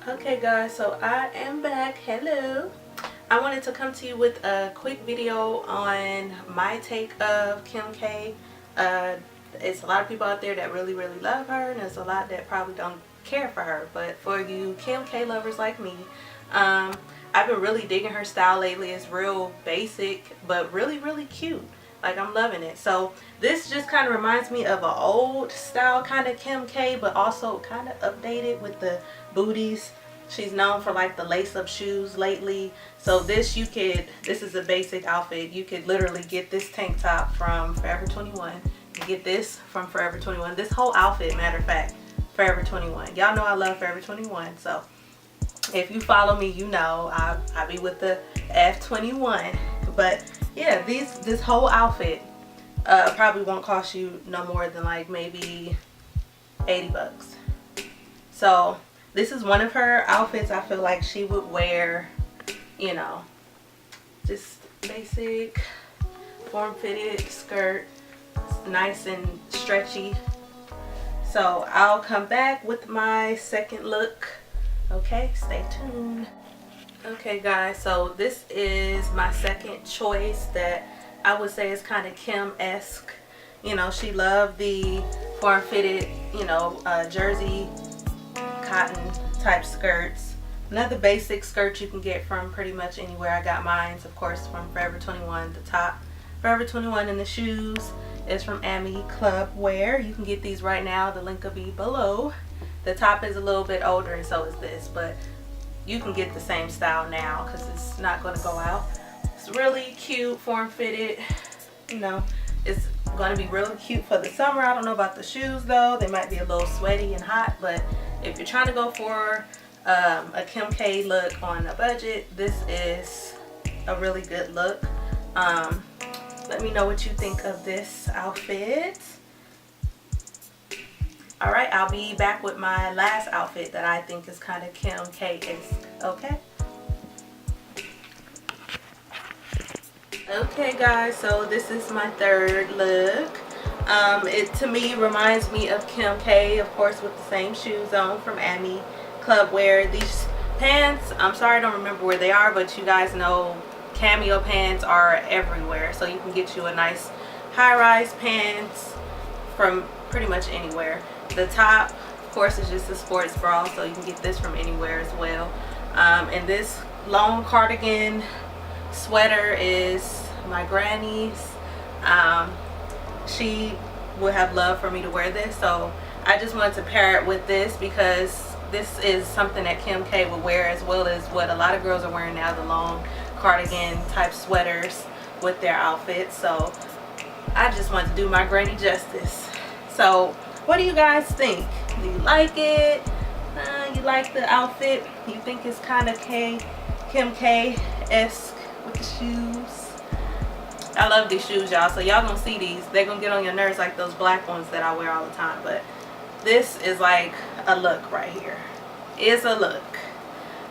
Okay guys, so I am back. Hello. I wanted to come to you with a quick video on my take of Kim K. It's a lot of people out there that really love her, and there's a lot that probably don't care for her. But for you Kim K lovers like me, I've been really digging her style lately. It's real basic but really cute. Like, I'm loving it. So this just kind of reminds me of an old style kind of Kim K, but also kind of updated with the booties. She's known for like the lace-up shoes lately. So this is a basic outfit. You could literally get this tank top from Forever 21. You get this from Forever 21. This whole outfit, matter of fact, Forever 21. Y'all know I love Forever 21. So if you follow me, you know I be with the F21. But yeah, this whole outfit probably won't cost you no more than like maybe 80 bucks. So this is one of her outfits I feel like she would wear, you know, just basic form-fitted skirt. It's nice and stretchy. So I'll come back with my second look. Okay, stay tuned. Okay guys, so this is my second choice that I would say is kind of Kim-esque. You know, she loved the form-fitted, you know, jersey cotton type skirts. Another basic skirt you can get from pretty much anywhere. I got mine, of course, from Forever 21. The top, Forever 21, and the shoes is from Ami Club Wear. You can get these right now. The link will be below. The top is a little bit older, and so is this, but you can get the same style now because it's not going to go out. It's really cute, form-fitted. You know, it's going to be really cute for the summer. I don't know about the shoes though. They might be a little sweaty and hot, but if you're trying to go for a Kim K look on a budget, this is a really good look. Let me know what you think of this outfit. Alright, I'll be back with my last outfit that I think is kind of Kim K-esque. Okay? Okay guys, so this is my third look. It to me reminds me of Kim K, of course, with the same shoes on from Ami Club Wear. These pants, I'm sorry I don't remember where they are, but you guys know cameo pants are everywhere. So you can get you a nice high-rise pants from pretty much anywhere. The top, of course, is just a sports bra, so you can get this from anywhere as well. And this long cardigan sweater is my granny's. She would have loved for me to wear this, so I just wanted to pair it with this because this is something that Kim K would wear, as well as what a lot of girls are wearing now, the long cardigan type sweaters with their outfits. So I just wanted to do my granny justice. So what do you guys think? Do you like it? You like the outfit? You think it's kind of Kim K-esque with the shoes? I love these shoes, y'all. So y'all gonna see these. They're gonna get on your nerves like those black ones that I wear all the time. But this is like a look right here. It's a look.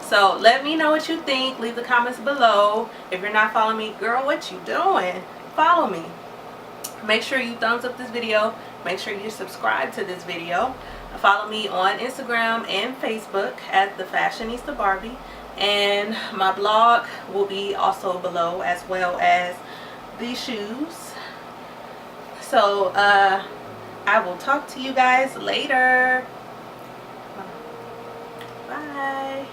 So let me know what you think. Leave the comments below. If you're not following me, girl, what you doing? Follow me. Make sure you thumbs up this video. Make sure you subscribe to this video. Follow me on Instagram and Facebook at The Fashionista Barbie. And my blog will be also below, as well as these shoes. So I will talk to you guys later. Bye.